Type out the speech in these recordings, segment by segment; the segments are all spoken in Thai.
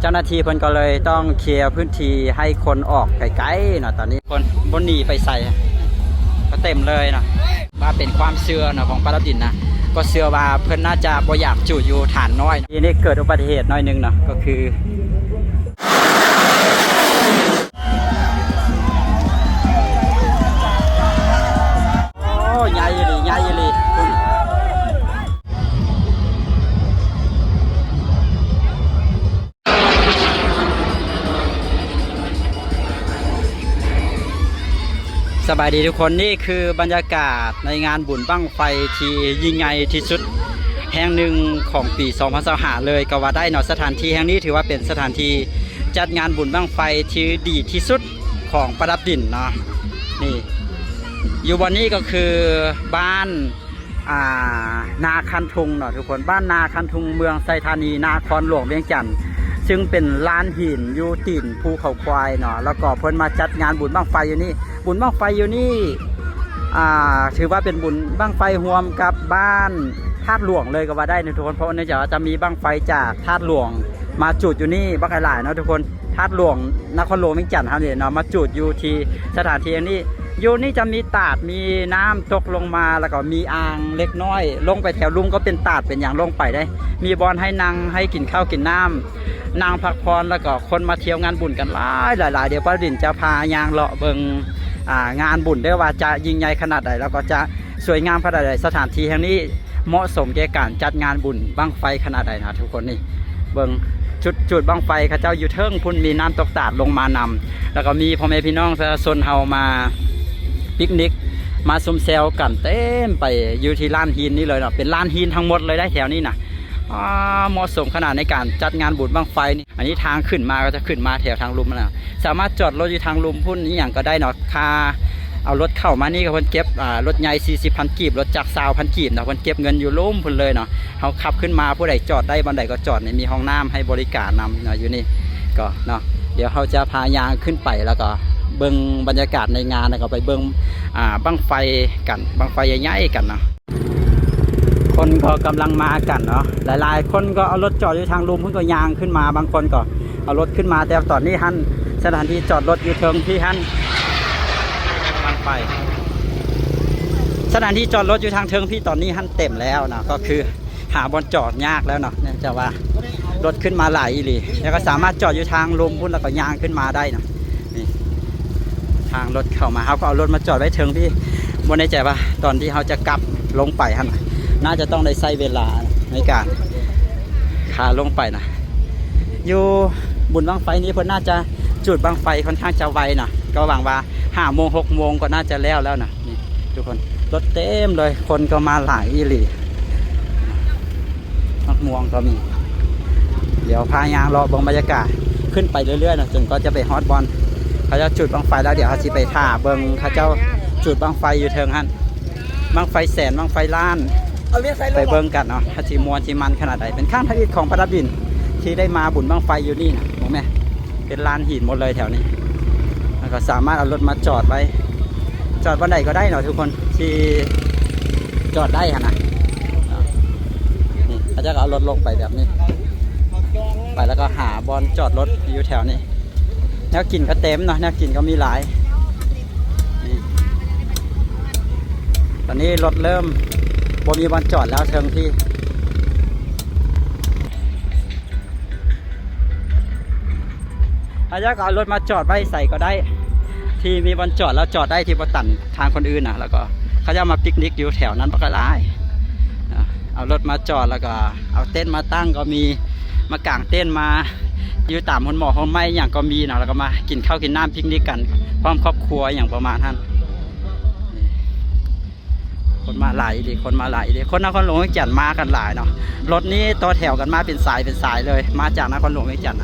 เจ้าหน้าที่เพิ่นก็เลยต้องเคลียร์พื้นที่ให้คนออกไกลๆเนาะตอนนี้คนบนหนีไปใส่ก็เต็มเลยเนาะว่าเป็นความเชื่อเนาะของปาราดินนะก็เชื่อว่าเพิ่นน่าจะบ่อยากจุอยู่ฐานน้อยทีนี้เกิดอุบัติเหตุน้อยนึงเนาะก็คือโอ้ใหญ่เลยใหญ่เลยสบายดีทุกคนนี่คือบรรยากาศในงานบุญบั้งไฟที่ยิ่งใหญ่ที่สุดแห่งหนึ่งของปี2025เลยก็ว่าได้เนาะสถานที่แห่งนี้ถือว่าเป็นสถานที่จัดงานบุญบั้งไฟที่ดีที่สุดของประดับดินเนาะนี่อยู่บนนี้ก็คือบ้านนาคันทุงเนาะทุกคนบ้านนาคันทุงเมืองไซธานีนครหลวงเวียงจันทร์ซึ่งเป็นลานหินอยู่ตีนภูเขาควายเนาะแล้วก็เพิ่นมาจัดงานบุญบั้งไฟอยู่นี่บุญบั้งไฟอยู่นี่ถือว่าเป็นบุญบั้งไฟรวมกับบ้านธาตุหลวงเลยก็ว่าได้นะทุกคนเพราะเนื่องจากว่าจะมีบั้งไฟจากธาตุหลวงมาจุดอยู่นี่บักหลายเนาะทุกคนธาตุหลวงนครหลวงเวียงจันทร์ครับเนี่ยเนาะมาจุดอยู่ที่สถานที่นี้อยู่นี่จะมีตาดมีน้ำตกลงมาแล้วก็มีอ่างเล็กน้อยลงไปแถวลุ่มก็เป็นตาดเป็นอย่างลงไปได้มีบอลให้นั่งให้กินข้าวกินน้ำนางพักพรแล้วก็คนมาเที่ยวงานบุญกันหลายเดี๋ยวป้าดินจะพายางเลาะเบิงงานบุญได้ว่าจะยิ่งใหญ่ขนาดใดแล้วก็จะสวยงามขนาดใดสถานที่แห่งนี้เหมาะสมแก่การจัดงานบุญบั้งไฟขนาดใดนะทุกคนนี่เบิงจุดบั้งไฟข้าเจ้าอยู่เทิงพุ่นมีน้ำตกตาดลงมานำแล้วก็มีพ่อแม่พี่น้องประชาชนเฮามาปิกนิกมาซุ่มแซวกันเต็มไปอยู่ที่ลานหินนี่เลยเนาะเป็นลานหินทั้งหมดเลยได้แถวนี้นะเหมาะสมขนาดในการจัดงานบุญบั้งไฟนี่อันนี้ทางขึ้นมาก็จะขึ้นมาแถวทางลุมนะสามารถจอดรถอยู่ทางลุมพุ่นนี้อย่างก็ได้เนาะค่าเอารถเข้ามานี่ก็เพิ่นเก็บรถใหญ่40,000 กีบรถจักร20,000 กีบเนาะเพิ่นเก็บเงินอยู่ลุ่มพุ่นเลยเนาะเขาขับขึ้นมาผู้ใดจอดได้บันไดก็จอดมีห้องน้ำให้บริการนำเนาะอยู่นี่ก็เนาะเดี๋ยวเขาจะพายางขึ้นไปแล้วก็เบิ่งบรรยากาศในงานแล้วก็ไปเบิ่งบั้งไฟกันบั้งไฟใหญ่ๆกันเนาะคนก็กำลังมากันเนาะหลายๆคนก็เอารถจอดอยู่ทางลุมเพิ่นก็ยางขึ้นมาบางคนก็เอารถขึ้นมาแต่ตอนนี้ฮั่นสถานที่จอดรถอยู่เทิงที่ฮั่นบั้งไฟสถานที่จอดรถอยู่ทางเทิงพี่ตอนนี้ฮั่นเต็มแล้วนะก็คือหาบนจอดยากแล้วเนาะเนี่ยจะว่ารถขึ้นมาหลายอีหลีแล้วก็สามารถจอดอยู่ทางลุมพุ่นแล้วก็ยางขึ้นมาได้เนาะนี่ทางรถเข้ามาเขาก็เอารถมาจอดไว้เทิงพี่บนในใจว่าตอนที่เขาจะกลับลงไปฮั่นน่าจะต้องได้ใช้เวลาในการขาลงไปนะอยู่บุญบั้งไฟนี้เพิ่นน่าจะจุดบั้งไฟค่อนข้างจะไวนะก็หวังว่า5 โมง 6 โมงก็น่าจะแล้วนะนี่ทุกคนรถเต็มเลยคนก็มาหลายอีหลีมะม่วงก็มีเดี๋ยวพายางรอบรรยากาศขึ้นไปเรื่อยๆนะจนก็จะไปฮอตบอลเขาจะจุดบั้งไฟแล้วเดี๋ยวเขาจะไปท่าเบิงเขาเจ้าจุดบั้งไฟอยู่เทิงฮั่นบั้งไฟแสนบั้งไฟล้านไปเบิ่งกันเนาะถ้าจีมวนจีมันขนาดไหนเป็นข้างทางอิฐของประดับดินที่ได้มาบุญบั้งไฟอยู่นี่นะผมแม่เป็นลานหินหมดเลยแถวนี้แล้วก็สามารถเอารถมาจอดไว้จอดวันใดก็ได้เนาะทุกคนที่จอดได้ขนาดนี่เขาจะเอารถลงไปแบบนี้ไปแล้วก็หาบอลจอดรถอยู่แถวนี้แนวกินก็เต็มเนาะแนวกินก็มีหลายตอนนี้รถเริ่มบ่มีบอลจอดแล้วเทิงที่อาจจะเอารถมาจอดไว้ใส่ก็ได้ที่มีบอลจอดแล้วจอดได้ที่บ่ตันทางคนอื่นนะแล้วก็เขาจะมาปิกนิกอยู่แถวนั้นปะก็ได้เอารถมาจอดแล้วก็เอาเต้นมาตั้งก็มีมากางเต้นมาอยู่ตามคนหมอคนไม้อย่างก็มีนะแล้วก็มากินข้าวกินน้ำปิกนิกกันพร้อมครอบครัวอย่างประมาณนั้นคนมาหลายดิคนมาหลายดิคนนครหลวงเวียงจันทร์มากันหลายเนาะรถนี้ต่อแถวกันมาเป็นสายเลยมาจากนครหลวงเวียงจันทร์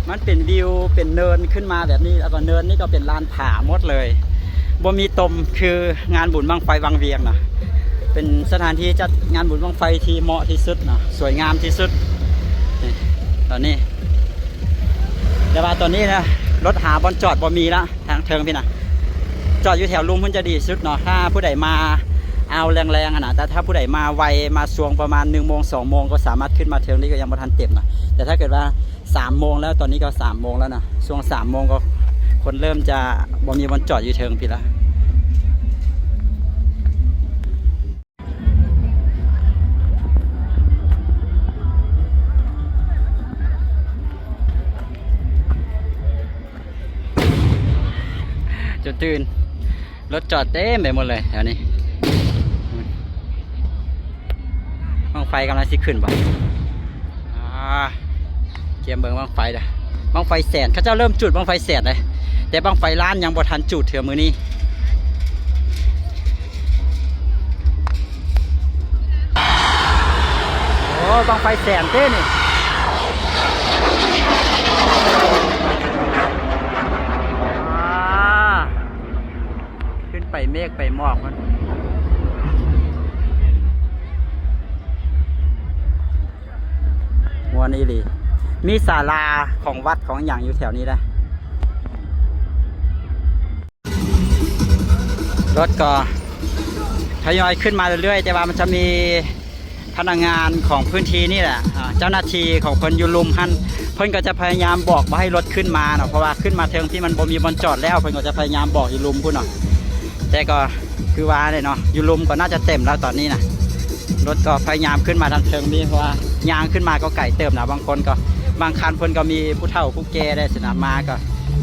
มันเป็นวิวเป็นเนินขึ้นมาแบบนี้แล้วก็เนินนี่ก็เป็นลานผาหมดเลยบ่มีตมคืองานบุญบั้งไฟวังเวียงนะเป็นสถานที่จัดงานบุญบั้งไฟที่เหมาะที่สุดนะสวยงามที่สุดตอนนี้ แต่ว่าตอนนี้นะรถหาบอลจอดบ่มีละทางเทิงพี่นะจอดอยู่แถวลุมมันจะดีสุดเนาะถ้าผู้ใดมาเอาแรงๆนะแต่ถ้าผู้ใดมาไวมาช่วงประมาณ1 โมง 2 โมงก็สามารถขึ้นมาเทิงนี้ก็ยังบ่ทันเต็มนะแต่ถ้าเกิดว่า3 โมงแล้วตอนนี้ก็3 โมงแล้วนะช่วง3 โมงก็คนเริ่มจะบ่มีบอลจอดอยู่เทิงพี่ละจนตื่นรถจอดเต็มไปหมดเลยแถวนี้บั้งไฟกำลังสิขึ้นบ่เกียมเบิ่งบั้งไฟเด้อบั้งไฟแสนเขาเจ้าเริ่มจุดบั้งไฟแสนเลยแต่บั้งไฟล้านยังบ่ทันจุดเถื่อมือนี้โอ้บั้งไฟแสนเต้นี่ไปเมฆไปหมอกมันมวนอีหลีมีศาลาของวัดของอย่างอยู่แถวนี้นะรถก็ทยอยขึ้นมาเรื่อยๆแต่ว่ามันจะมีพนักงานของพื้นที่นี่แหละเจ้าหน้าที่ของเพิ่นอยู่ลุมหันเพิ่นก็จะพยายามบอกว่าให้รถขึ้นมาเนาะเพราะว่าขึ้นมาเทิงที่มันบ่มีบนจอดแล้วเพิ่นก็จะพยายามบอกอยู่ลุมพุ่นเนาะแต่ก็คือว่าเลยเนาะอยู่ลุมก็น่าจะเต็มแล้วตอนนี้นะรถก็พยายามขึ้นมาทางเทิงนี่เพราะว่ายางขึ้นมาก็ไก่เติมนะบางคนก็บางคันเพิ่นก็มีผู้เฒ่าผู้แก่ได้สนามมาก็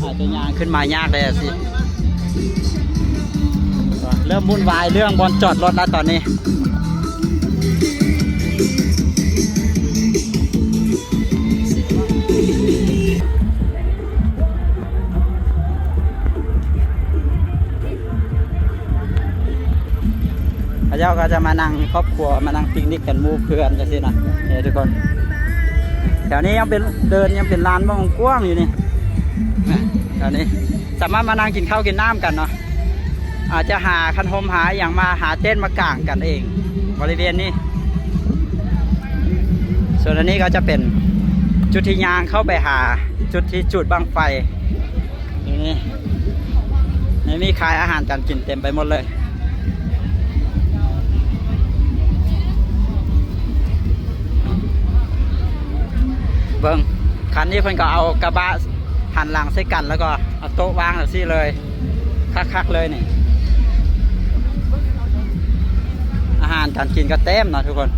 อาจจะยางขึ้นมายากเลยสิเริ่มวุ่นวายเรื่องบนจอดรถแล้วตอนนี้เจ้าก็จะมานั่งครอบครัวมานั่งปิกนิกกันมูเพื่อนกันสินะเนี่ยทุกคนแถวนี้ยังเป็นเดินยังเป็นลานบ้องกว้างอยู่นี่แถวนี้สามารถมานั่งกินข้าวกินน้ำกันเนาะอาจจะหาคันโฮมหาอย่างมาหาเต้นมากางกันเองบริเวณนี้ส่วนอันนี้ก็จะเป็นจุดที่ยางเข้าไปหาจุดที่จุดบั้งไฟนี่มีขายอาหารการกินเต็มไปหมดเลยเบิ้งคันนี้เพิ่นก็เอากระบะหันหลังใส่กันแล้วก็เอาโต๊ะวางแบบนี้เลยคักๆเลยนี่อาหารการกินก็เต็มนะทุกคน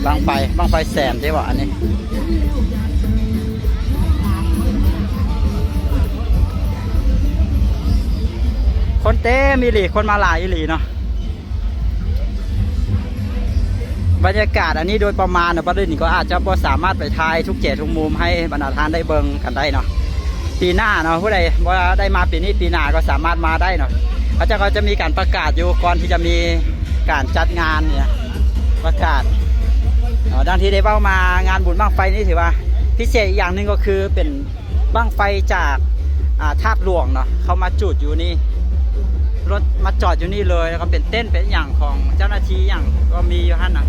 บังไฟแสนได้บ่อันนี้คนเต้มีหลีคนมาหลายอีหลีเนาะบรรยากาศอันนี้โดยประมาณนะประเด็นก็อาจจะพอสามารถไปถ่ายทุกทุกมุมให้บรรดาท่านได้เบิ่งกันได้เนาะปีหน้าเนาะผู้ใดว่าได้มาปีนี้ปีหน้าก็สามารถมาได้เนาะเขาจะมีการประกาศอยู่ก่อนที่จะมีการจัดงานเนี่ยประกาศดังที่ได้เบ้ามางานบุญบั้งไฟนี่ถือว่าพิเศษอีกอย่างหนึ่งก็คือเป็นบั้งไฟจากทาบหลวงเนาะเขามาจุดอยู่นี่รถมาจอดอยู่นี่เลยแล้วก็เป็นเต้นเป็นอย่างของเจ้าหน้าที่อย่างก็มีอยู่ท่านนะ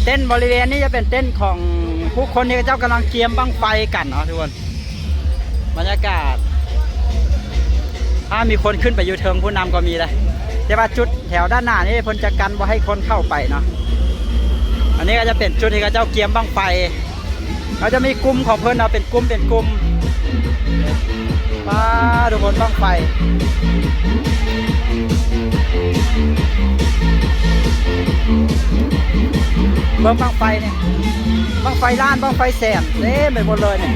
เต้นบริเวณนี้จะเป็นเต้นของผู้คนที่เจ้ากำลังเกียมบั้งไฟกันเนาะทุกคนบรรยากาศถ้ามีคนขึ้นไปอยู่เทิงผู้นำก็มีเลยแต่ว่าจุดแถวด้านหน้านี่เพิ่นจะกันว่าให้คนเข้าไปเนาะอันนี้ก็จะเป็นจุดที่เจ้าเกียมบั้งไฟเขาจะมีกลุ่มของเพื่อนเราเป็นกลุ่มป้าทุกคนบั้งไฟเบิ่งบั้งไฟเนี่ยบั้งไฟล้านบั้งไฟแสนเต็มไปหมดเลยเนี่ย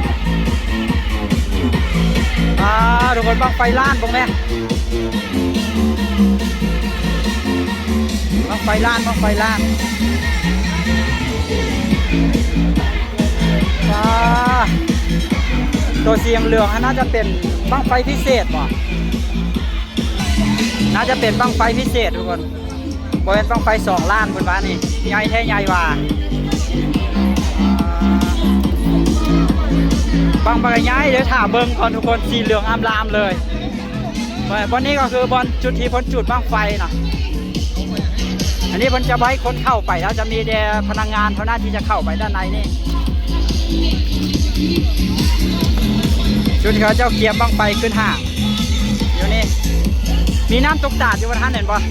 ทุกคนบั้งไฟล้านตรงนี้บั้งไฟล้านตัวสีเหลืองน่าจะเป็นบั้งไฟพิเศษป่ะน่าจะเป็นบั้งไฟพิเศษทุกคนบริเวณบั้งไฟ2 ล้านบนบ้านนี่ใหญ่แท้ใหญ่ว่า บางย้ายเดี๋ยวถามเบิ้งก่อนทุกคนสีเหลืองอามรามเลยบอลนี้ก็คือบอลจุดที่พ้นจุดบ้างไฟเนาะอันนี้มันจะไว้คนเข้าไปแล้วจะมีแต่พนักงานเท่านั้นที่จะเข้าไปด้านในนี่จุดเขาเจ้าเกียร์บ้างไฟขึ้นห่างอยู่นี่มีน้ำตกตาดอยู่บนท่านเห็นปะ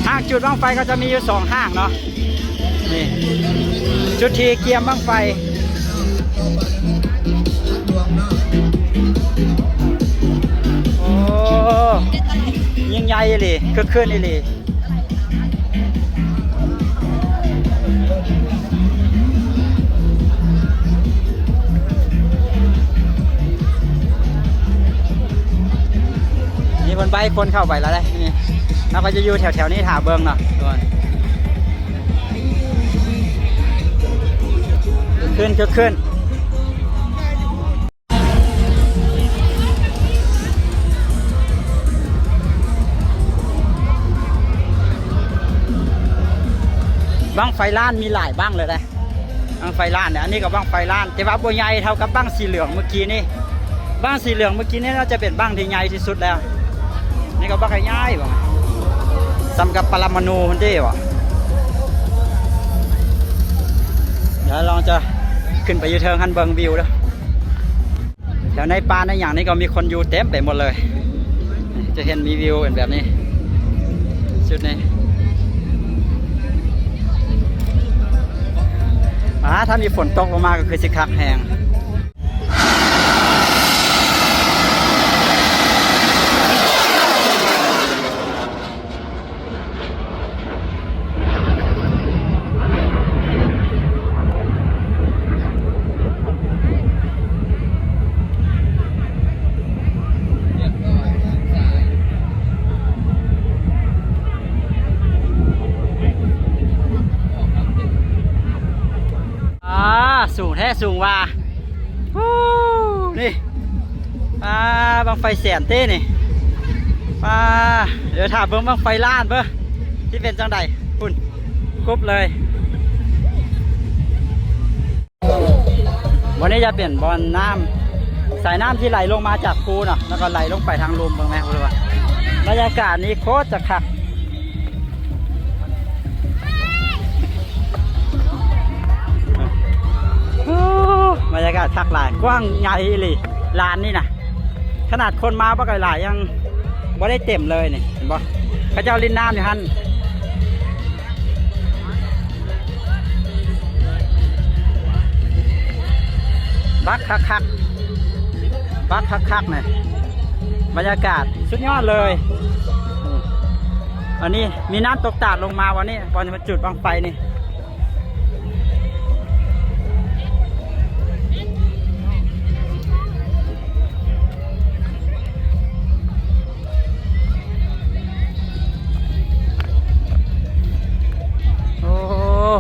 ห้างจุดบ้างไฟก็จะมีอยู่2ห้างเนาะนี่จุดที่เกียร์บ้างไฟโอ้ยิ่งใหญ่เลยคึกคืนเลยนี่คนใบคนเข้าไปแล้วเลยนี่เราก็จะอยู่แถวๆนี้ถาเบิงเนาะขึ้นบ้างไฟล้านมีหลายบ้างเลยนะบ้างไฟล้านเนี่ยอันนี้ก็บ้างไฟล้านแต่ว่าบัวใหญ่เท่ากับบ้างสีเหลืองเมื่อกี้นี่บ้างสีเหลืองเมื่อกี้นี่น่าจะเป็นบ้างที่ใหญ่ที่สุดแล้วนี่ก็บ้างใหญ่บ้างสำกับปรมาณูคนเดียวเดี๋ยวลองจะขึ้นไปยูเทิร์นฮันเบิงวิวแล้วแถวในป่าในอย่างนี้ก็มีคนอยู่เต็มไปหมดเลยจะเห็นมีวิวแบบนี้ชุดนี้ถ้ามีฝนตกลงมาก็คือสิคักแห้งสูงแท้สูงว่านี่บังไฟแสนเต้นี่เดี๋ยวถามเบิ้งบังไฟล้านเบ้อที่เป็นจังใดคุณกรุ๊บเลยวันนี้จะเปลี่ยนบอลน้ำสายน้ำที่ไหลลงมาจากภูเนาะแล้วก็ไหลลงไปทางลมบ้างไหมคุณว่าบรรยากาศนี้โคตรจะคักบรรยากาศคักหลายกว้างใหญ่เลยลานนี่นะขนาดคนมาบ่ไกลหลายยังบ่ได้เต็มเลยนี่เห็นบ่พระเจ้าลิ้นน้ำอยู่ฮั่นบักคักเนี่ยบรรยากาศสุดยอดเลยอันนี้มีน้ำตกตาดลงมาวันนี้ตอนจุดบังไฟนี่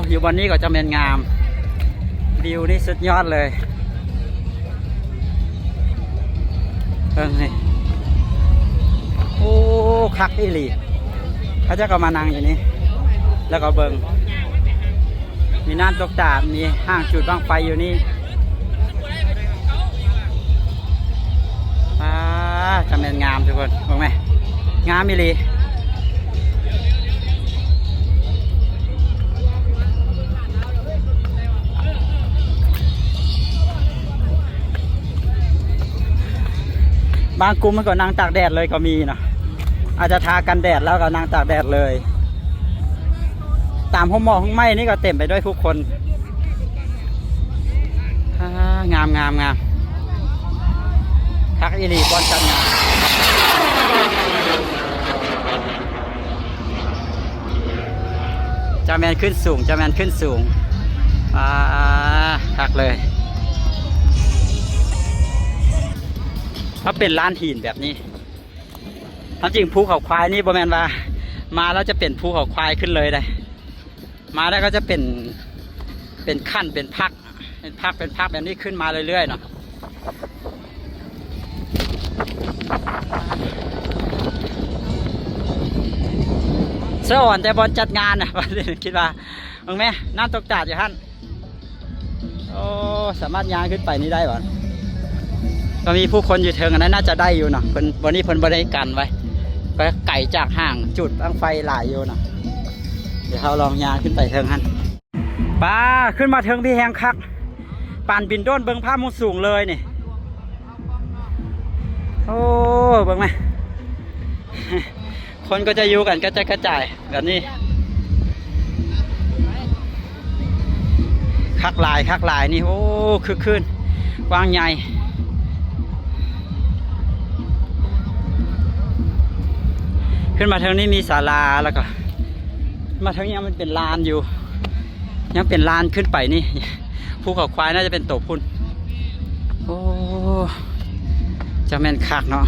อยู่วันนี้ก็จะเป็นงามวิวนี่สุดยอดเลยนี่โอ้คักอีหลีเขาจะก็มานั่งอยู่นี่แล้วก็เบิงมีน้ำตกตาดมีห้างจุดบั้งไฟอยู่นี่จะเป็นงามทุกคนบอกไหมงามอีหลีบางกลุ่มมันก็นั่งตากแดดเลยก็มีเนาะอาจจะทากันแดดแล้วก็นั่งตากแดดเลยตามห้องหมอกห้องไม้นี่ก็เต็มไปด้วยผู้คนงามทักอีลีบอลจันงามจะแมนขึ้นสูงทักเลยถ้าเป็นร้านหินแบบนี้ถ้าจริงภูเขาควายนี่ประมาณว่ามาแล้วจะเป็นภูเขาควายขึ้นเลยได้มาแล้วก็จะเป็นขั้นเป็นพักแบบนี้ขึ้นมาเรื่อยๆเนาะ เสื้ออ่อนแต่บอลจัดงานนะ คิดว่าเห็นไหมน้ำตกตาดอยู่ฮั่นโอ้สามารถย่างขึ้นไปนี่ได้บ่ก็มีผู้คนอยู่เทิงอันนั้นน่าจะได้อยู่เนาะเพิ่นวันนี้เพิ่นบริการไว้ก็ไก่จากห่างจุดบั้งไฟหลายอยู่เนาะเดี๋ยวเราลองย่างขึ้นไปเทิงฮั่นป้าขึ้นมาเทิงพี่แหงคักปานบินโดนเบิ้งภาพมุดสูงเลยนี่โอ้เบิ้งไหม คนก็จะอยู่กันก็จะกระจายแบบนี้คักหลายนี่โอ้คึกคืนกว้างใหญ่ขึ้นมาทางนี้มีศาลาแล้วก็มาทางนี้มันเป็นลานอยู่ยังเป็นลานขึ้นไปนี่ภูเขาควายน่าจะเป็นโตพุ่นโอ้จะแม่นคักเนาะ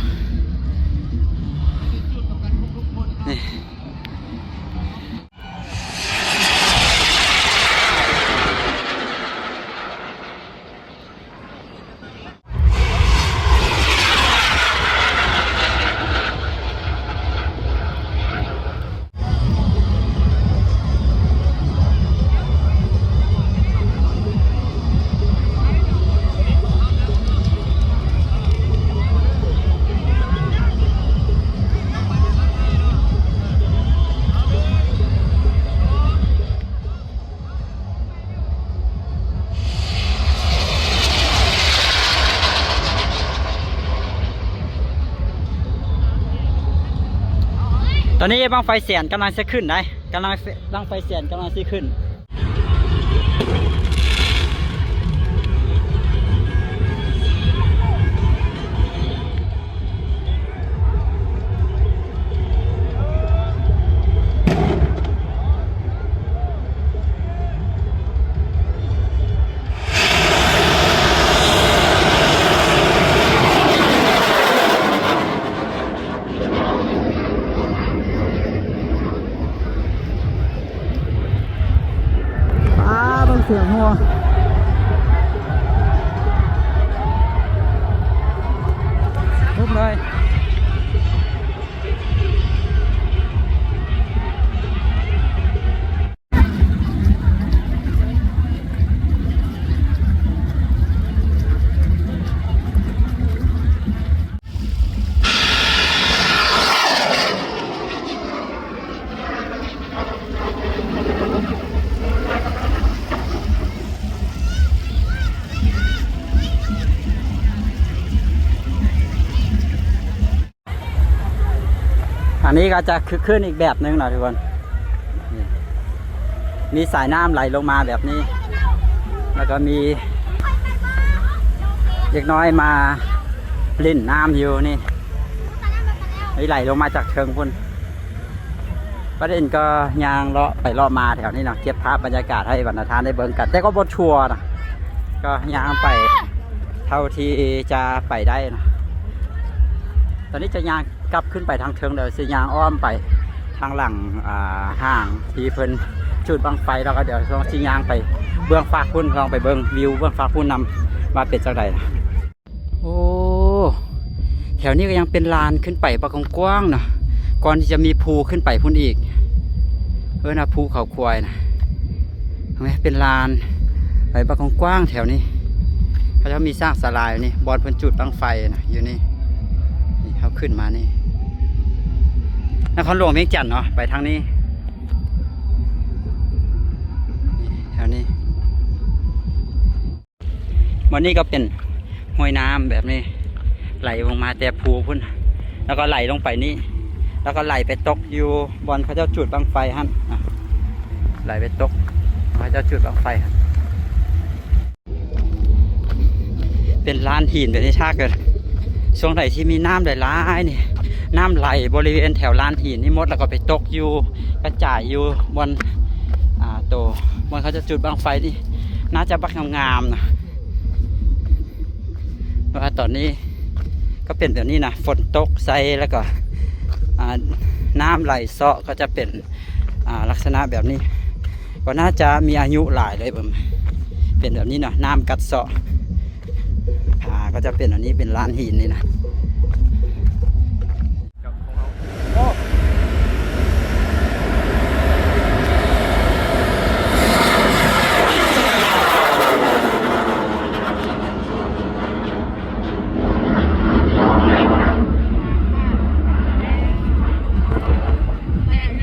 นี่ตอนนี้บั้งไฟแสนกำลังจะขึ้นได้บั้งไฟแสนกำลังจะขึ้นเสียงหัวลุกเลยอันนี้ก็จะคึกคืนอีกแบบหนึ่งนะทุกคนมีสายน้ำไหลลงมาแบบนี้แล้วก็มีเด็กน้อยมาเล่นน้ำอยู่นี่ไหลลงมาจากเชิงพุ่นประเด็นก็ยางเลาะไปเลาะมาแถวนี้นะเก็บภาพบรรยากาศให้บรรณาทานได้เบิ่งกันแต่ก็บดชัวร์นะก็ยางไปเท่าที่จะไปได้นะตอนนี้จะยางกลับขึ้นไปทางเทิงเดี๋ยวจะยางอ้อมไปทางหลังห่างที่เพิ่นจุดบังไฟแล้วก็เดี๋ยวลองชิยางไปเบื้องฟ้าพุ่นลองไปเบื้องวิวเบื้องฟ้าพุ่นนำมาเป็นจังไดนะโอ้แถวนี้ก็ยังเป็นลานขึ้นไปปะกว้างๆเนาะก่อนที่จะมีภูขึ้นไปพุ่นอีกนะภูเขาควายนะเห็นไหมเป็นลานไปปะกว้างๆแถวนี้เขาจะมีสร้างศาลาอยู่นี่บอลเพิ่นจุดบังไฟนะอยู่นี่เขาขึ้นมานี่นครหลวงเวียงจันทน์เนาะไปทางนี้แถวนี้วันนี้ก็เป็นห้วยน้ำแบบนี้ไหลลงมาแต่ภูพุ่นแล้วก็ไหลลงไปนี่แล้วก็ไหลไปตกอยู่บอลเขาเจ้าจุดบังไฟฮั่นไหลไปตกเขาเจ้าจุดบังไฟฮั่นเป็นลานหินแบบนี้ถ้าเกิดช่วงไหนที่มีน้ำไหลๆนี่น้ำไหลบริเวณแถวลานหินนี่มดแล้วก็ไปตกอยู่กระจายอยู่บนบนเขาจะจุดบังไฟนี่น่าจะบักงามๆนะว่าตอนนี้ก็เป็นแบบนี้นะฝนตกใส่แล้วก็น้ำไหลเซาะก็จะเป็นลักษณะแบบนี้ก็น่าจะมีอายุหลายเลยผมเป็นแบบนี้นะน้ำกัดเซาะก็จะเป็นอันนี้เป็นลานหินนี่นะ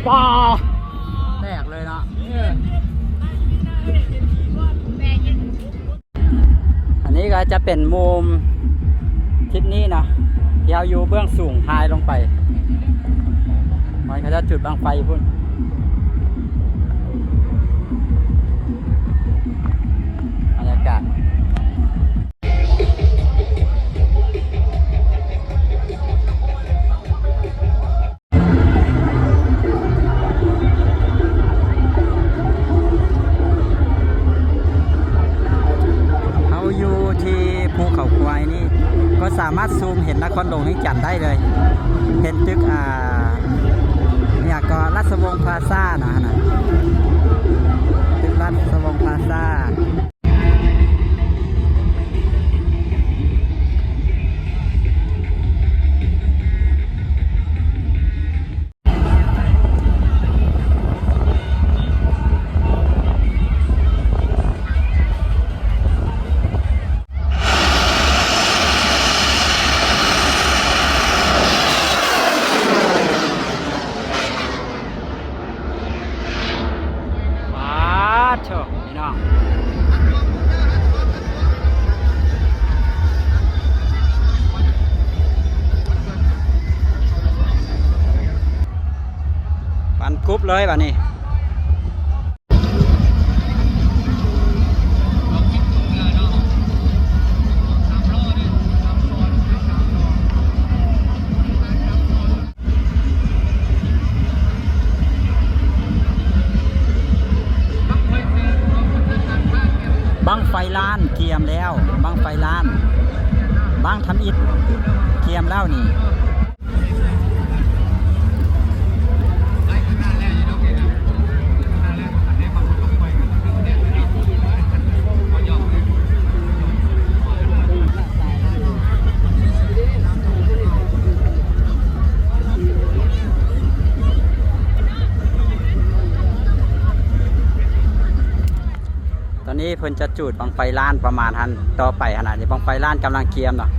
ป้าแตกเลยเนาะอันนี้ก็จะเป็นมุมทิศนี้นะที่เราอยู่เบื้องสูงทายลงไปมันก็จะจุดบังไฟพุ่นบรรยากาศเราอยู่ที่ภูเขาควายนี่ก็สามารถซูมเห็นนครหลวงแห่งจันทร์ได้เลยเห็นตึกเนี่ยก็ราชวงศ์พลาซ่านะตึกราชวงศ์พลาซ่าพี่น้องปันกรุ๊ปเลยป่ะนี่บังไฟล้านเกียมแล้วบังไฟล้านบังทำอิฐเกียมแล้วนี่ตอนนี้เพิ่นจะจุดบังไฟล้านประมาณทันต่อไปขนาดนี้บังไฟล้านกำลังเกียมเนาะ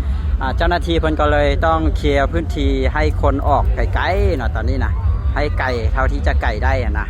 เจ้าหน้าที่เพิ่นก็เลยต้องเคลียร์พื้นที่ให้คนออกไกลๆเนาะตอนนี้นะให้ไกลเท่าที่จะไกลได้นะ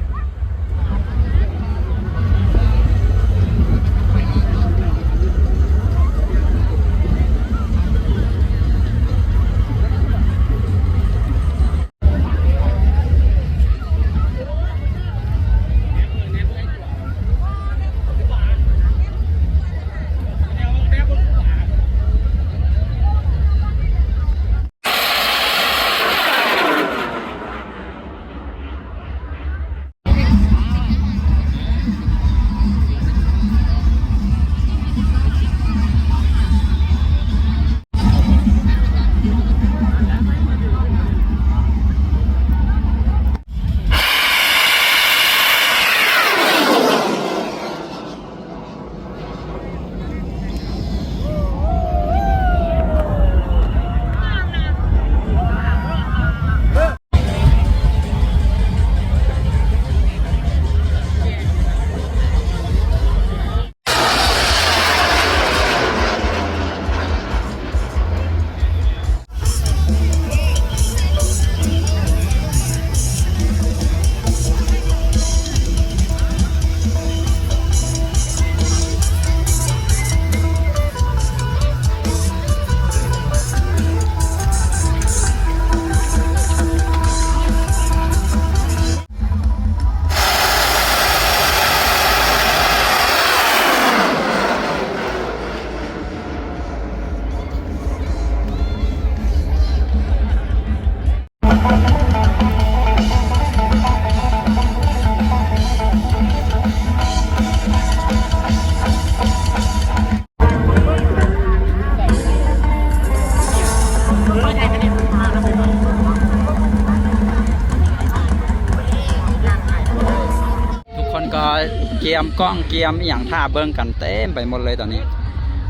เกียมกล้องเกียมอย่างท่าเบิ้งกันเต็มไปหมดเลยตอนนี้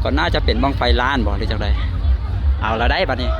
ก็น่าจะเป็นบังไฟล้านบอกหรือจังไรเอาละได้ปะนี่ บ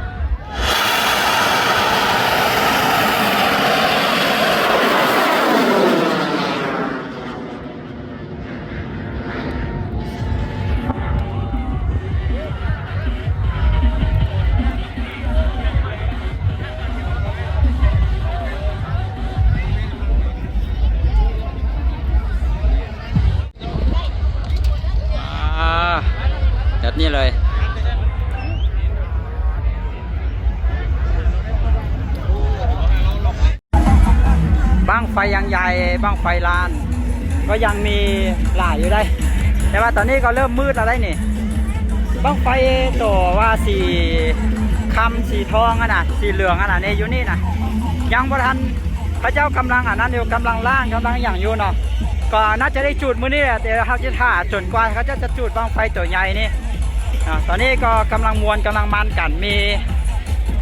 ไฟยังใหญ่บั้งไฟล้านก็ยังมีหลายอยู่ได้ แต่ว่าตอนนี้ก็เริ่มมืดแล้วได้นี่บั้งไฟตัวว่าสีคำสีทองอ่ะนะสีเหลืองอ่ะนะเนี่ยอยู่นี่นะยังบ่ทันพระเจ้ากำลังอันนั้นอยู่กำลังล่างกำลังอย่างอยู่เนาะก็น่าจะได้จุดมื้อนี้แหละแต่เขาจะถ่าจนกว่าเขาจะจุดบั้งไฟตัวใหญ่นี่ตอนนี้ก็กำลังมวนกำลังมันกันมี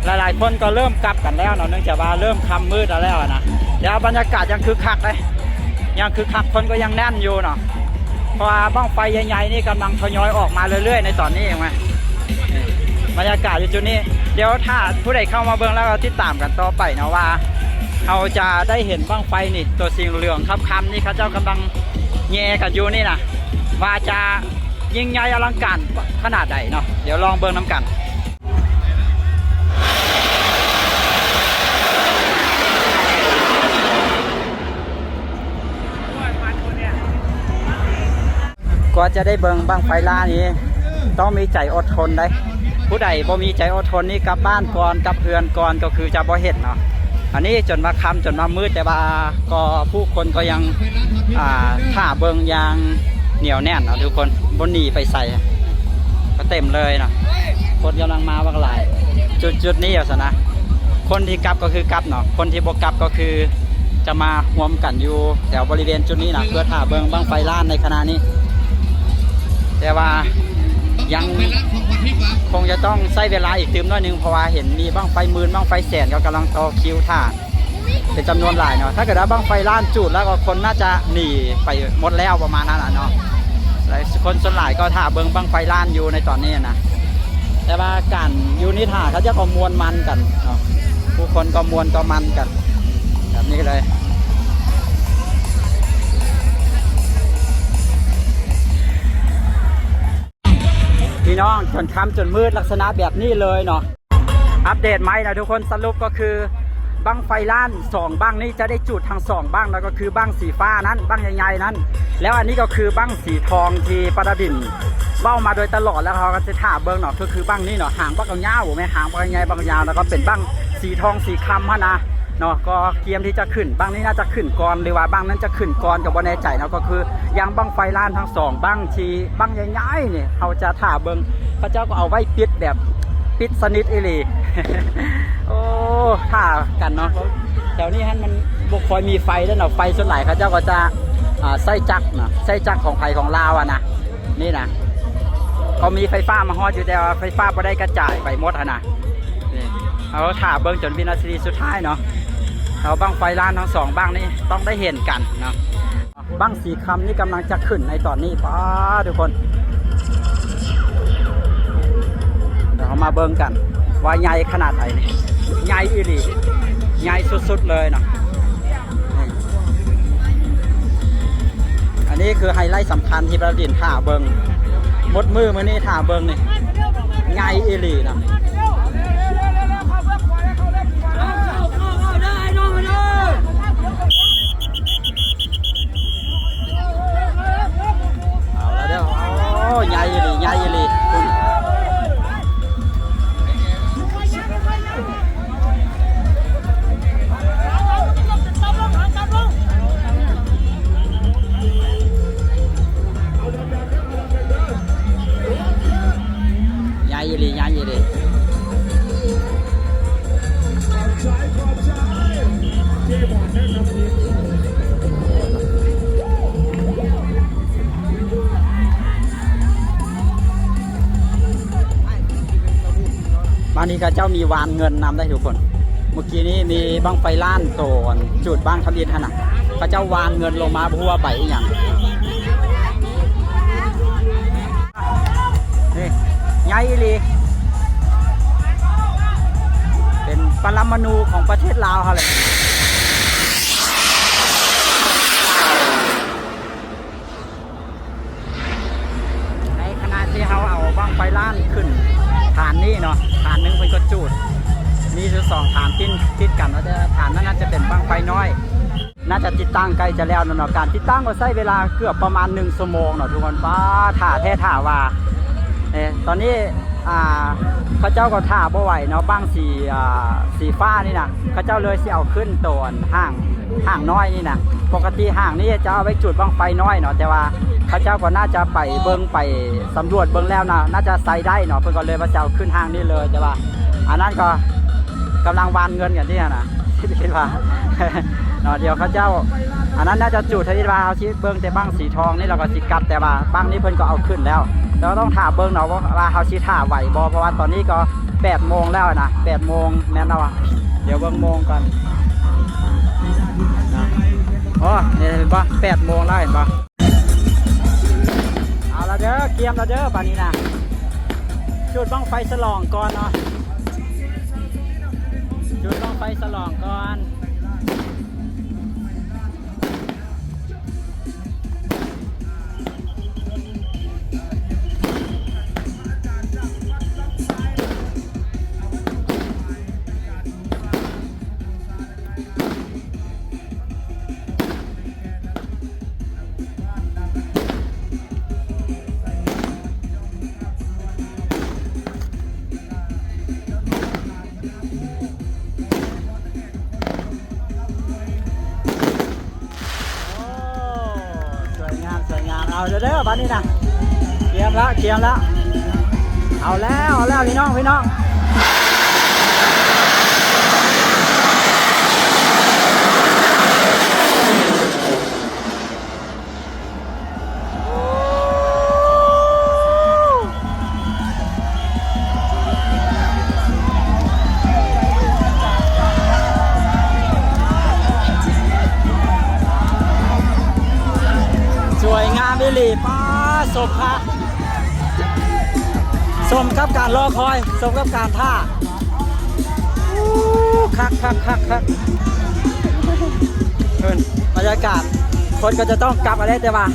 หลายๆคนก็เริ่มกลับกันแล้วเนาะเนื่องจากว่าเริ่มค่ำมืดแล้วนะเดี๋ยวบรรยากาศยังคึกคักเลยยังคึกคักคนก็ยังแน่นอยู่เนาะเพราะว่าบั้งไฟใหญ่ๆนี่กำลังทยอยออกมาเรื่อยๆในตอนนี้เองไหมบรรยากาศอยู่จุดนี้เดี๋ยวถ้าผู้ใดเข้ามาเบิ่งแล้วก็ติดตามกันต่อไปเนาะว่าเราจะได้เห็นบั้งไฟนี่ตัวสีเหลืองคำๆนี่เขาเจ้ากำลังแย่กันอยู่นี่นะว่าจะยิ่งใหญ่อลังการขนาดใดเนาะเดี๋ยวลองเบิ่งน้ำกันก็จะได้เบิ่งบั้งไฟล้านนี้ต้องมีใจอดทนได้ผู้ใดบ่มีใจอดทนนี่กลับบ้านก่อนกลับเรือนก่อนก็คือจะบ่เห็นเนาะอันนี้จนมาค่ำจนมามืดแต่ว่าก็ผู้คนก็ยังท่าเบิ่งอย่างเหนียวแน่นเนาะทุกคนบนหนีไปใส่ก็เต็มเลยเนาะคนกำลังมาบางหลายจุดนี้เอาซะนะคนที่กลับก็คือกลับเนาะคนที่บ่กลับก็คือจะมาร่วมกันอยู่แถวบริเวณจุดนี้นะเพื่อท่าเบิ่งบั้งไฟล้านในขณะนี้แต่ว่ายังคงจะต้องใช้เวลาอีกตื่มน้อยนึงเพราะว่าเห็นมีบั้งไฟหมื่นบั้งไฟแสนก็กำลังต่อคิวท่าเป็นจำนวนหลายเนาะถ้าเกิดว่าบั้งไฟล้านจุดแล้วก็คนน่าจะหนีไปหมดแล้วประมาณนั้นเนาะคนส่วนหลายก็ท่าเบิ่งบั้งไฟล้านอยู่ในตอนนี้นะแต่ว่าการอยู่นี่ท่าเขาจะก็มวนมันกันเนาะผู้คนก็มวนก็มันกันแบบนี้เลยพี่น้องจนค่ำจนมืดลักษณะแบบนี้เลยเนาะอัปเดตไหมนะทุกคนสรุปก็คือบั้งไฟล้าน2บั้งนี้จะได้จุดทั้ง2บั้งแล้วก็คือบั้งสีฟ้านั้นบั้งใหญ่ๆนั้นแล้วอันนี้ก็คือบั้งสีทองที่ประดับดินเบ้ามาโดยตลอดแล้วเขาก็จะถ่าเบิ้งเนาะก็คือบั้งนี้เนาะหางบั้งยาวไหมหางบั้งใหญ่บั้งยาวแล้วก็เป็นบั้งสีทองสีคำฮะนะเนาะก็เกียมที่จะขึ้นบั้งนี้น่าจะขึ้นก่อนหรือว่าบั้งนั้นจะขึ้นก่อนกับบ่แน่ใจเนาะก็คือยังบั้งไฟล้านทั้ง2บั้งที่บั้งใหญ่ๆเนี่ยเขาจะถ่าเบิ้งพระเจ้าก็เอาไว้ปิดแบบปิดสนิทอีหลี โอ้ถ่ากันเนาะแถวนี้ฮะมันบุกคอยมีไฟแล้วเนาะไฟส่วนใหญ่เขาเจ้าก็จะไส้จักรเนาะไส้จักรของไผ่ของลาวนะนี่นะเขามีไฟฟ้ามาฮอดอยู่แต่ว่าไฟฟ้าไม่ได้กระจายไปหมดนะนี่เอาถ่าเบิ้งจนวินาทีสุดท้ายเนาะเอาบั้งไฟล้านทั้ง2บั้งนี้ต้องได้เห็นกันเนาะบั้งสีคำนี่กำลังจะขึ้นในตอนนี้ป้าทุกคนเดี๋ยวเรามาเบิ้งกันว่าใหญ่ขนาดไหนนี่ใหญ่อีหลีใหญ่สุดๆเลยเนาะอันนี้คือไฮไลท์สำคัญที่ประดิษฐ์ถ่าเบิ้งมดมือมือนี่ถ่าเบิ้งนี่ใหญ่อีหลีเนาะเอาแล้วเด้อโอ้ใหญ่อีหลีใหญ่อีหลียายเลยบางทีก็เจ้ามีวานเงินนำได้ทุกคนเมื่อกี้นี้มีบั้งไฟล้านโตนจุดบ้านคำดินขนาดพระเจ้าวานเงินลงมาบัวใบอย่างนี่ใหญ่เลยเป็นปรมาณูของประเทศลาวเขาเลยในขณะที่เขาเอาบั้งไฟล้านขึ้นฐานนี้เนาะฐานนึงเป็นกระจุดมีอยู่2ฐานติดกันแล้วแต่ฐานนั้นน่าจะเป็นบั้งไฟน้อยน่าจะติดตั้งใกล้จะแล้วเนาะการติดตั้งก็ใช้เวลาเกือบประมาณ1 ชั่วโมงเนาะทุกคนป้าถ่าแท้ถ่าว่า ตอนนี้เข้าเจ้าก็ท่าบ่ไหวเนาะบ้างสีฟ้านี่นะเข้าเจ้าเลยสิเอาขึ้นตัวห่างน้อยนี่นะปกติห่างนี้จะเอาไว้จุดบ้างไฟน้อยเนาะแต่ว่าเข้าเจ้าก็น่าจะไปเบิ้งไปสำรวจเบิ้งแล้วนะน่าจะใส่ได้เนาะเพิ่นก็เลยว่าจะเอาขึ้นห่างนี่เลยแต่ว่าอันนั้นก็กำลังวานเงินกันนี่นะคิดว่าเนาะเดี๋ยวเข้าเจ้าอันนั้นน่าจะจุดที่ว่าเอาชี้เบิ้งแต่บ้างสีทองนี่เราก็สิกลับแต่ว่าบ้างนี้เพิ่นก็เอาขึ้นแล้วเราต้องถามเบิ้งเนาะว่าเขาชี้ท่าไหวบ่เพราะว่าตอนนี้ก็8 โมงแล้วนะ8 โมงแน่นอนเดี๋ยวเบิ้งโมงก่อนโอ้นี่เห็นปะ8 โมงแล้วเห็นปะเอาละเด้อเกียมละเด้อป่านนี้นะจุดบ้างไฟฉลองก่อนเนาะจุดบ้างไฟฉลองก่อนเอาเด้อบ้านนี้นะเกียมแล้วเอาแล้วพี่น้องสวยงามดิลีป้าสมค่ะสมกับการรอคอยสมกับการท่าคักเพื่อนบรรยากาศคนก็จะต้องกลับอะไรแต่ว่า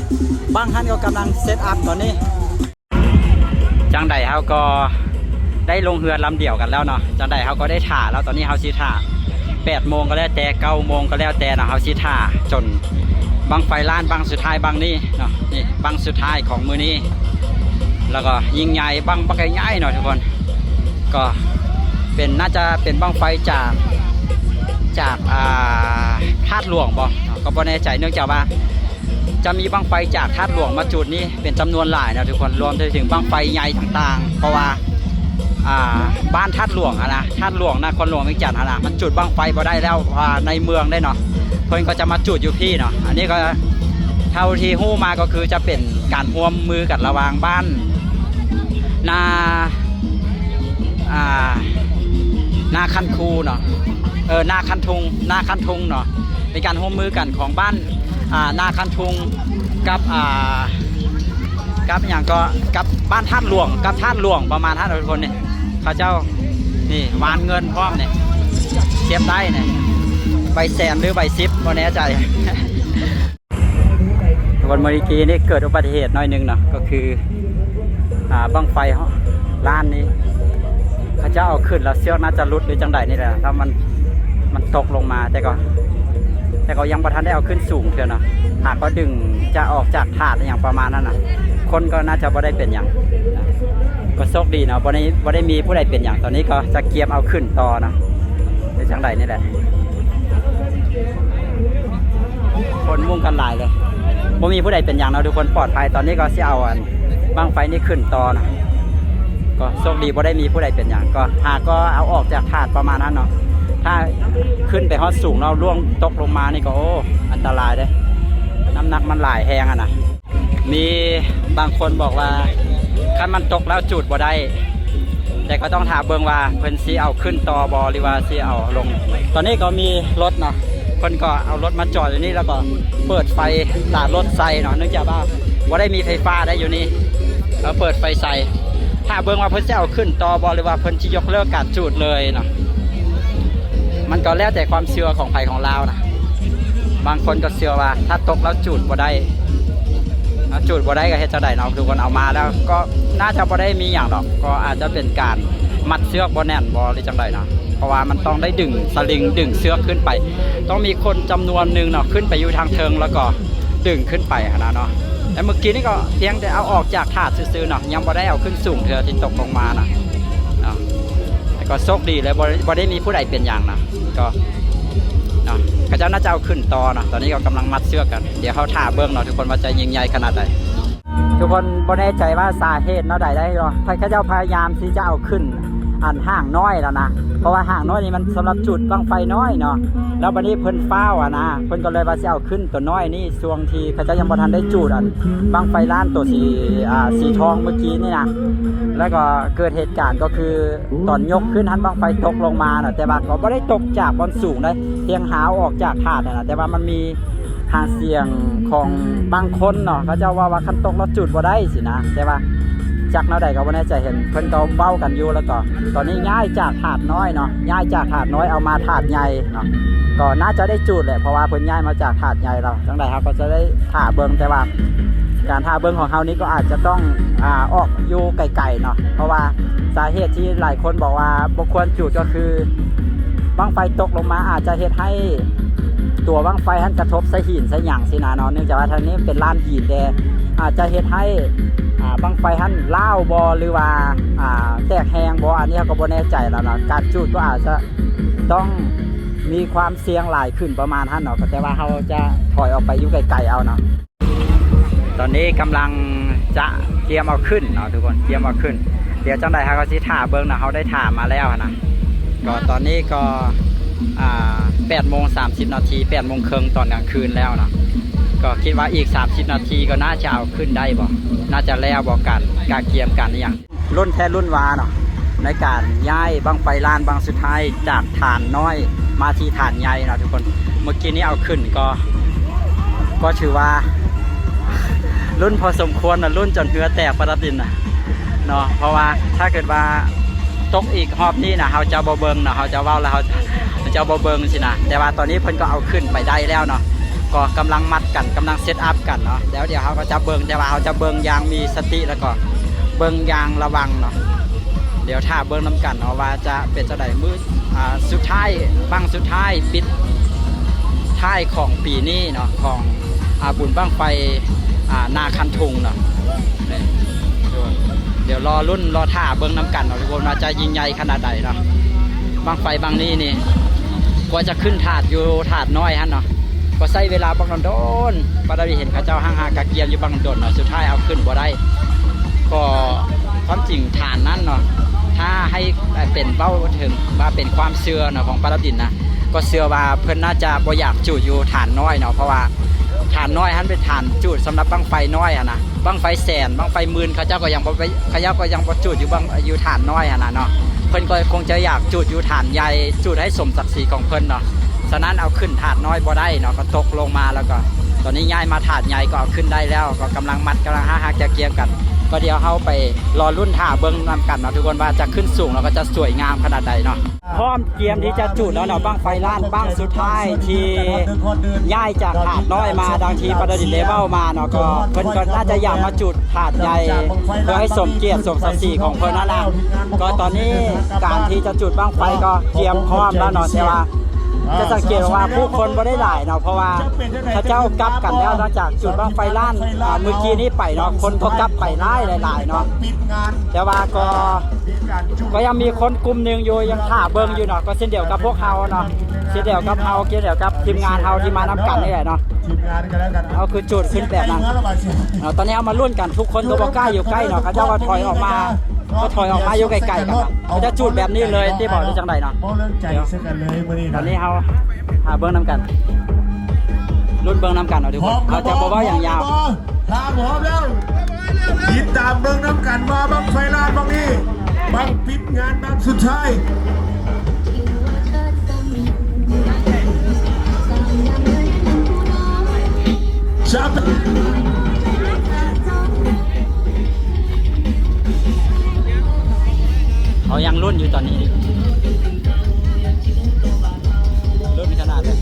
บางท่านก็กำลังเซตอัพตอนนี้จังใดเขาก็ได้ลงเรือลำเดี่ยวกันแล้วเนาะจังใดเขาก็ได้ถ่าแล้วตอนนี้เขาซีถ่า8 โมงก็แล้วแต่9 โมงก็แล้วแต่นะเขาซีถ่าจนบังไฟล้านบังสุดท้ายบังนี้เนาะนี่บังสุดท้ายของมือนี้แล้วก็ยิงใหญ่บังใหญ่หน่อยทุกคนก็เป็นน่าจะเป็นบังไฟจากธาตุหลวงบ่ก็บ่แน่ใจเนื่องจากว่าจะมีบังไฟจากธาตุหลวงมาจุดนี้เป็นจำนวนหลายนะทุกคนรวมถึงบังไฟใหญ่ต่างๆเพราะว่าบ้านธาตุหลวงนะธาตุหลวงนครหลวงเวียงจันทร์นะมันจุดบังไฟบ่ได้แล้วในเมืองได้เนาะเพิ่นก็จะมาจุดอยู่พี่เนาะอันนี้ก็เท่าที่ฮู้มาก็คือจะเป็นการร่วมมือกันระหว่างบ้านนาคันคูเนาะนาคันทุงเนาะเป็นการร่วมมือกันของบ้านนาคันทุงกับอย่างก็กับบ้านธาตุหลวงกับธาตุหลวงประมาณ500 คนเนี่ยเขาเจ้านี่วานเงินพร้อมเนี่ยเก็บได้เนี่ยใบแสนหรือใบซิปไม่แน่ใจวันเมื่อกี้นี่เกิดอุบัติเหตุน้อยนึงเนาะก็คือบังไฟล้านนี้เขาจะเอาขึ้นแล้วเชือกน่าจะรุดหรือจังใดนี่แหละถ้ามันตกลงมาแต่ก็ยังประทันได้เอาขึ้นสูงเท่านะหากก็ดึงจะออกจากถาดอย่างประมาณนั้นนะคนก็น่าจะบ่ได้เป็นอย่างก็โชคดีเนาะบ่ได้มีผู้ใดเป็นอย่างตอนนี้ก็จะเกียมเอาขึ้นต่อนะหรือจังใดนี่แหละคนมุ่งกันหลายเลยบ่มีผู้ใดเป็นอย่างเราทุกคนปลอดภัยตอนนี้ก็สิเอาบังไฟนี่ขึ้นต่อนะก็โชคดีบ่ได้มีผู้ใดเป็นอย่างก็หากก็เอาออกจากถาดประมาณนั้นเนาะถ้าขึ้นไปฮอดสูงเราล่วงตกลงมานี่ก็โอ้อันตรายเลยน้ำหนักมันหลายแหงนะมีบางคนบอกว่าคันมันตกแล้วจุดบ่ได้แต่ก็ต้องถามเบิ่งว่าเพิ่นสิเอาขึ้นต่อบอหรือว่าสิเอาลงตอนนี้ก็มีรถเนาะเพิ่นก็เอารถมาจอดอยู่นี่แล้วก็เปิดไฟตารถใส่เนาะเนื่องจากว่าบ่ได้มีไฟฟ้าได้อยู่นี่แล้วเปิดไฟใส่ถ้าเบิ่งว่าเพิ่นจะเอาขึ้นต่อบอหรือว่าเพิ่นสิยกเลิกการจุดเลยเนาะมันก็แล้วแต่ความเชื่อของไผของลาวนะบางคนก็เชื่อว่าถ้าตกแล้วจุดบ่ได้ก็เฮ็ดจังได๋เนาะทุกคนเอามาแล้วก็น่าจะบ่ได้มีหยังดอกก็อาจจะเป็นการมัดเชือกบ่แน่นบ่หรือจังได๋เนาะเพราะว่ามันต้องได้ดึงสลิงดึงเชือกขึ้นไปต้องมีคนจำนวนนึงเนาะขึ้นไปอยู่ทางเทิงแล้วก็ดึงขึ้นไปนะเนาะ แต่เมื่อกี้นี่ก็เพียงแต่เอาออกจากถาดซื่อๆเนาะยังบ่ได้เอาขึ้นสูงเธอที่ตกลงมานะเนาะแต่ก็โชคดีเลยบ่ได้มีผู้ใดเป็นอย่างนะก็เนาะเขาเจ้าน่าจะเอาขึ้นต่อเนาะตอนนี้ก็กำลังมัดเชือกกันเดี๋ยวเขาถ่าเบื้องเนาะทุกคนว่าจะยิงใหญ่ขนาดไหนทุกคนบ่แน่ใจว่าสาเหตุเนาะใดได้หรอเขาเจ้าพยายามที่จะเอาขึ้นอันห่างน้อยแล้วนะเพราะว่าห่างน้อยนี่มันสำหรับจุดบังไฟน้อยเนาะแล้วบัดนี้เพิ่นฟ้าวนะเพิ่นก็เลยว่าสิเอาขึ้นตัวน้อยนี่ช่วงที่เขาเจ้ายังบ่ทันได้จุดอันบังไฟล้านตัวสีทองเมื่อกี้นี่นะแล้วก็เกิดเหตุการณ์ก็คือตอนยกขึ้นหันบังไฟตกลงมาเนาะแต่ว่าก็บ่ได้ตกจากบนสูงได้เพียงหาวออกจากถาดนะแต่ว่ามันมีหาเสียงของบางคนเนาะเขาเจ้าว่าคันตกแล้วจุดบ่ได้สินะแต่ว่าจากแนวใดก็บ่แน่ใจเห็นเพิ่นก็เว้ากันอยู่แล้วก็ตอนนี้ย้ายจากถาดน้อยเนาะย้ายจากถาดน้อยเอามาถาดใหญ่เนาะก็น่าจะได้จุดแหละเพราะว่าเพิ่นย้ายมาจากถาดใหญ่เราจังได๋ครับก็จะได้ถ่าเบิ่งแต่ว่าการถ่าเบิ่งของเฮานี้ก็อาจจะต้องออกอยู่ไกลๆเนาะเพราะว่าสาเหตุที่หลายคนบอกว่าบ่ควรจุดก็คือบั้งไฟตกลงมาอาจจะเฮ็ดให้ตัวบั้งไฟหันกระทบใส่หินใส่หยังสินะเนาะเนื่องจากว่าทางนี้เป็นลานหินแต่อาจจะเฮ็ดให้บังไฟหันล้าวบอหรือว่าแตกแหงบออันนี้ก็บ่แน่ใจแล้วนะการจุดก็อาจจะต้องมีความเสี่ยงหลายขึ้นประมาณนั้นเนาะแต่ว่าเขาจะถอยออกไปอยู่ไกลๆเอาเนาะตอนนี้กำลังจะเตรียมเอาขึ้นเนาะทุกคนเตรียมเอาขึ้นเดี๋ยวจังใดเขาก็สิถ่าเบิ้งนะเขาได้ถ่ามาแล้วนะก็ตอนนี้ก็8:30 นาที8:30ตอนกลางคืนแล้วเนาะก็คิดว่าอีก30 นาทีก็น่าจะเอาขึ้นได้บ่น่าจะแล้วบอกกันการเกียมกันอย่างรุ่นแท้รุ่นวาเนาะในการย้ายบังไฟลานบังสุดท้ายจากฐานน้อยมาที่ฐานใหญ่นะทุกคนเมื่อกี้นี้เอาขึ้นก็ถือว่ารุ่นพอสมควรนะรุ่นจนเหือแตกประดับดินนะเนาะเพราะว่าถ้าเกิดว่าตกอีกรอบนี้นะเขาจะบ่เบิงนะเขาจะเว้าแล้วเขาจะบ่เบิงสินะแต่ว่าตอนนี้เพิ่นก็เอาขึ้นไปได้แล้วเนาะก็กำลังมัดกันกำลังเซตอัพกันเนาะแล้วเดี๋ยวเขาก็จะเบิงแต่ว่าเขาจะเบิงอย่างมีสติแล้วก็เบิงอย่างระวังเนาะเดี๋ยวถ้าเบิงน้ำกันเนาะว่าจะเป็นจะได้มือสุดท้ายบังสุดท้ายปิดท้ายของปีนี้เนาะของบุญบังไฟนาคันทุงเนาะเดี๋ยวรอรุ่นรอท่าเบิงน้ำกันเนาะทุกคนว่าจะยิ่งใหญ่ขนาดใดเนาะบังไฟบังนี้นี่กว่าจะขึ้นถาดอยู่ถาดน้อยฮะเนาะก็ใช้เวลาบางโดนปาดาวีเห็นข้าเจ้าห้างกะเกียมอยู่บางโดนเนาะสุดท้ายเอาขึ้นบ่ได้ก็ความจริงฐานนั้นเนาะถ้าให้เป็นเบ้าถึงว่าเป็นความเชื่อเนาะของปาดาดินนะก็เชื่อว่าเพิ่นน่าจะบ่อยากจุดอยู่ฐานน้อยเนาะเพราะว่าฐานน้อยฮันเป็นฐานจุดสำหรับบังไฟน้อยนะบังไฟแสนบังไฟหมื่นข้าเจ้าก็ยังบ่จุดอยู่ฐานน้อยนะเนาะเพิ่นก็คงจะอยากจุดอยู่ฐานใหญ่จุดให้สมศักดิ์ศรีของเพิ่นเนาะฉะนั้นเอาขึ้นถาดน้อยบ่ได้เนาะก็ตกลงมาแล้วก็ตอนนี้ย้ายมาถาดใหญ่ก็เอาขึ้นได้แล้วก็กำลังมัดกำลังฮักเกียมกันก็เดี๋ยวเข้าไปรอรุ่นท่าเบิ้งนำกันเนาะทุกคนว่าจะขึ้นสูงแล้วก็จะสวยงามขนาดใดเนาะพร้อมเตรียมที่จะจุดแล้วเนาะบั้งไฟล้านบั้งสุดท้ายที่ย้ายจากถาดน้อยมาดังทีประดิษฐ์เลเวลมาเนาะก็เพิ่นก็น่าจะอยากมาจุดถาดใหญ่เพื่อให้สมเกียรติสมศักดิ์ศรีของเพิ่นนั่นแหละก็ตอนนี้การที่จะจุดบั้งไฟก็เตรียมพร้อมแล้วเนาะแต่ว่าจะสังเกตว่าผู้คนบ่ได้หลายเนาะเพราะว่าพระเจ้ากลับกันแล้วหลังจากจุดบั้งไฟล้านเมื่อกี้นี้ไปเนาะคนก็กลับไปหลายเนาะแต่ว่าก็ยังมีคนกลุ่มหนึ่งอยู่ยังท่าเบิ่งอยู่เนาะก็เช่นเดียวกับพวกเฮาเนาะเช่นเดียวกับเฮาเช่นเดียวกับทีมงานเฮาที่มานำกันนี่แหละเนาะเอาคือจุดขึ้นแบบนั้นตอนนี้เอามาลุ้นกันทุกคนก็บ่กล้าอยู่ใกล้เนาะเขาเจ้าก็ถอยออกมาอยู่ไกลๆกันเขาจะจุดแบบนี้เลยที่บอกที่จังใดเนาะตอนนี้เอาหาเบิ้งน้ำกันรุ่นเบิ้งน้ำกันเนาะทุกคนเขาจะบอกว่าอย่างยาวทางพร้อมแล้วติดตามเบิ้งน้ำกันมาบังไฟลานบังนี้บังปิดงานบังสุดท้ายชับเขายังรุ่นอยู่ตอนนี้รุ่นขนาดเลย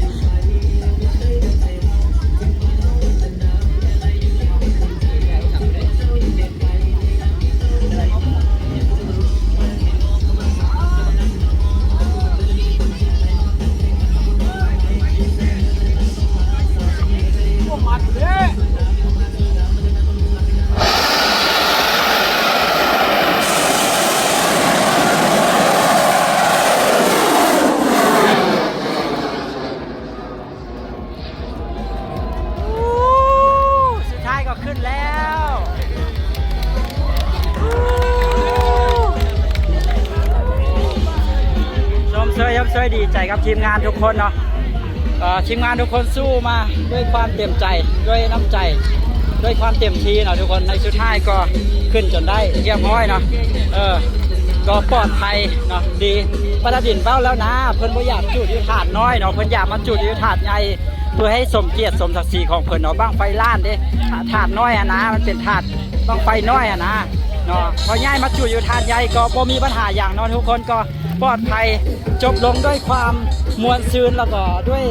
เลยดีใจกับทีมงานทุกคนเนาะทีมงานทุกคนสู้มาด้วยความเต็มใจด้วยน้ำใจด้วยความเต็มที่เนาะทุกคนในสุดท้ายก็ขึ้นจนได้เรียบร้อยเนาะก็ปลอดภัยเนาะดีประดินเบ้าแล้วนะเพิ่นบ่อยากจุดยุทธาดน้อยเนาะเพิ่นอยากมาจุดยุทธาดใหญ่เพื่อให้สมเกียรติสมศักดิ์ศรีของเพิ่นเนาะบ้างไฟล้านเด้ถาดน้อยอะนะมันเป็นถาดบ้างไฟน้อยอะนะเนาะพอย้ายมาจุดยุทธาดใหญ่ก็บ่มีปัญหาอย่างเนาะทุกคนก็ปลอดภัยจบลงด้วยความมวลซืนแล้วก็ด้วย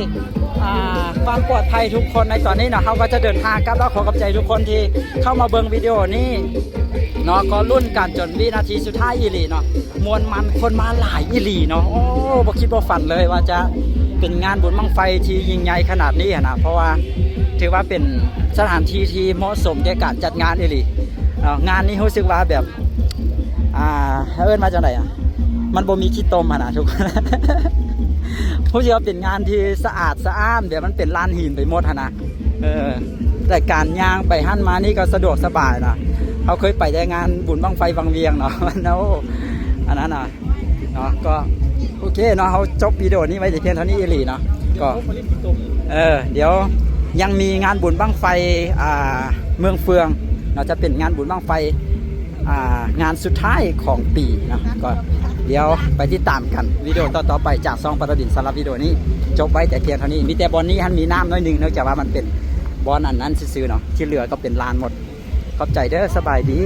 ความปลอดภัยทุกคนในตอนนี้เนาะเขาก็จะเดินทางกลับแล้วขอกำลังใจทุกคนที่เข้ามาเบิ่งวิดีโอนี้เนาะก็รุ่นกันจนวินาทีสุดท้ายอีหลีเนาะมวลมันคนมาหลายอีหลีเนาะโอ้บ่คิดบ่ฝันเลยว่าจะเป็นงานบุญบั้งไฟที่ยิ่งใหญ่ขนาดนี้นะเพราะว่าถือว่าเป็นสถานที่ที่เหมาะสมแก่การจัดงานอีหลีงานนี้รู้สึกว่าแบบเอิ้นมาจากไหนมันบ่มีขี้ตมนะทุกคน ผู้เชี่ยวเป็นงานที่สะอาดสะอ้านแบบมันเป็นลานหินไปหมดนะแต่การย่างไปหั่นมานี่ก็สะดวกสบายนะเขาเคยไปได้งานบุญบั้งไฟวังเวียงเนาะอันนั้นนะเนาะก็โอเคเนาะเขาจบวิดีโอนี้ไว้แต่เพียงเท่านี้อีหลีเนาะก็เดี๋ยวยังมีงานบุญบั้งไฟเมืองเฟืองเนาะจะเป็นงานบุญบั้งไฟงานสุดท้ายของปีเนาะก็เดี๋ยวไปติดตามกันวิดีโอต่อไปจากซองประดินสำหรับวิดีโอนี้จบไว้แต่เพียงเท่านี้มีแต่บอลนี้ฮันมีน้ำน้อยหนึ่งเนื่องจากว่ามันเป็นบอลอันนั้นซื่อๆเนาะที่เหลือก็เป็นลานหมดขอบใจเด้อสบายดี